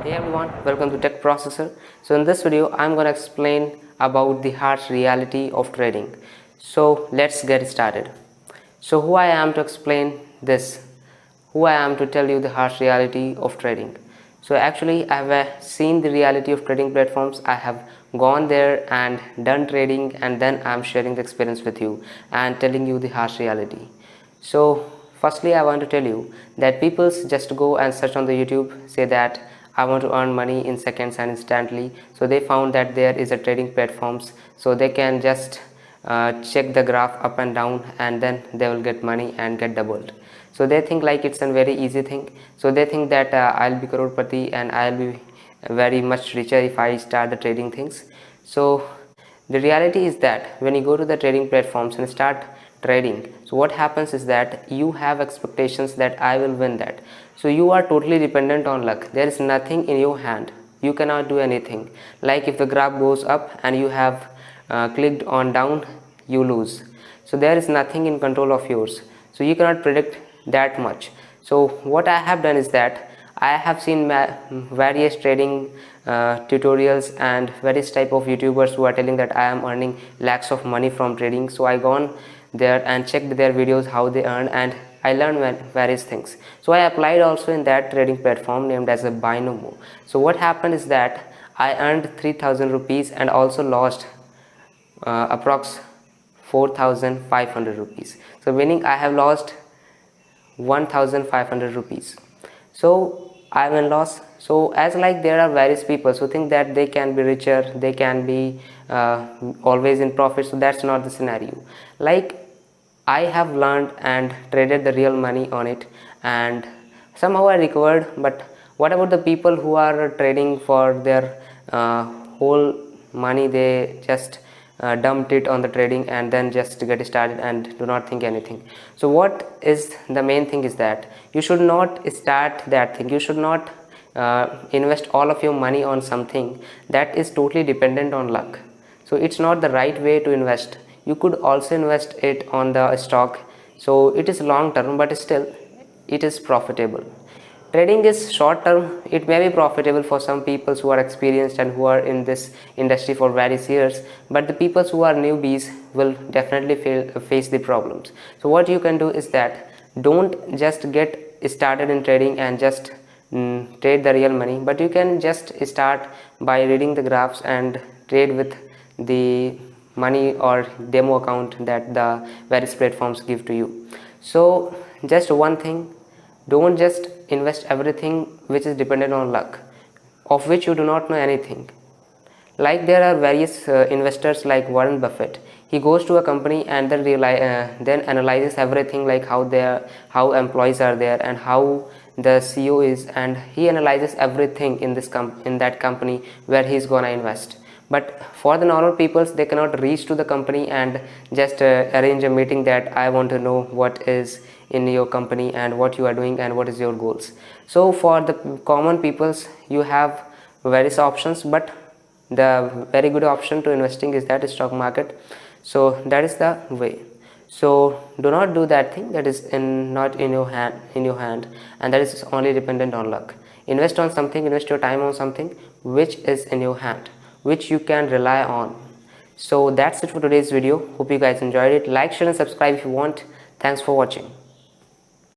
Hey everyone, welcome to Tech Processor. So in this video, I'm going to explain about the harsh reality of trading. So let's get started. So who I am to explain this, who I am to tell you the harsh reality of trading. So actually I have seen the reality of trading platforms. I have gone there and done trading, and then I'm sharing the experience with you and telling you the harsh reality. So firstly, I want to tell you that people just go and search on the YouTube, say that I want to earn money in seconds and instantly. So they found that there is a trading platforms, so they can just check the graph up and down, and then they will get money and get doubled. So they think like it's a very easy thing. So they think that I'll be crorepati and I'll be very much richer if I start the trading things. So the reality is that when you go to the trading platforms and start trading, so what happens is that you have expectations that I will win that. So you are totally dependent on luck. There is nothing in your hand. You cannot do anything. Like if the graph goes up and you have clicked on down, you lose. So there is nothing in control of yours. So you cannot predict that much. So what I have done is that I have seen various trading tutorials and various type of YouTubers who are telling that I am earning lakhs of money from trading. So I gone there and checked their videos how they earn, and I learned various things. So I applied also in that trading platform named as a Binomo. So what happened is that I earned 3,000 rupees and also lost approx 4,500 rupees. So meaning I have lost 1,500 rupees. So I'm in loss. So as like there are various people who think that they can be richer, they can be always in profit. So that's not the scenario. Like I have learned and traded the real money on it, and somehow I recovered. But what about the people who are trading for their whole money? They just dumped it on the trading and then just get started and do not think anything. So what is the main thing is that you should not start that thing. You should not invest all of your money on something that is totally dependent on luck. So it's not the right way to invest. You could also invest it on the stock. So it is long term, but still it is profitable. Trading is short term. It may be profitable for some people who are experienced and who are in this industry for various years, but the people who are newbies will definitely face the problems. So what you can do is that don't just get started in trading and just trade the real money, but you can just start by reading the graphs and trade with the money or demo account that the various platforms give to you. So just one thing, don't just invest everything which is dependent on luck, of which you do not know anything. Like there are various investors like Warren Buffett. He goes to a company and then analyzes everything, like how employees are there and how the CEO is, and he analyzes everything in that company where he's gonna invest. But for the normal peoples, they cannot reach to the company and just arrange a meeting that I want to know what is in your company and what you are doing and what is your goals. So for the common peoples, you have various options, but the very good option to investing is that stock market. So that is the way. So do not do that thing that is not in your hand, and that is only dependent on luck. Invest on something, invest your time on something which is in your hand, which you can rely on. So that's it for today's video. Hope you guys enjoyed it. Like, share and subscribe if you want. Thanks for watching.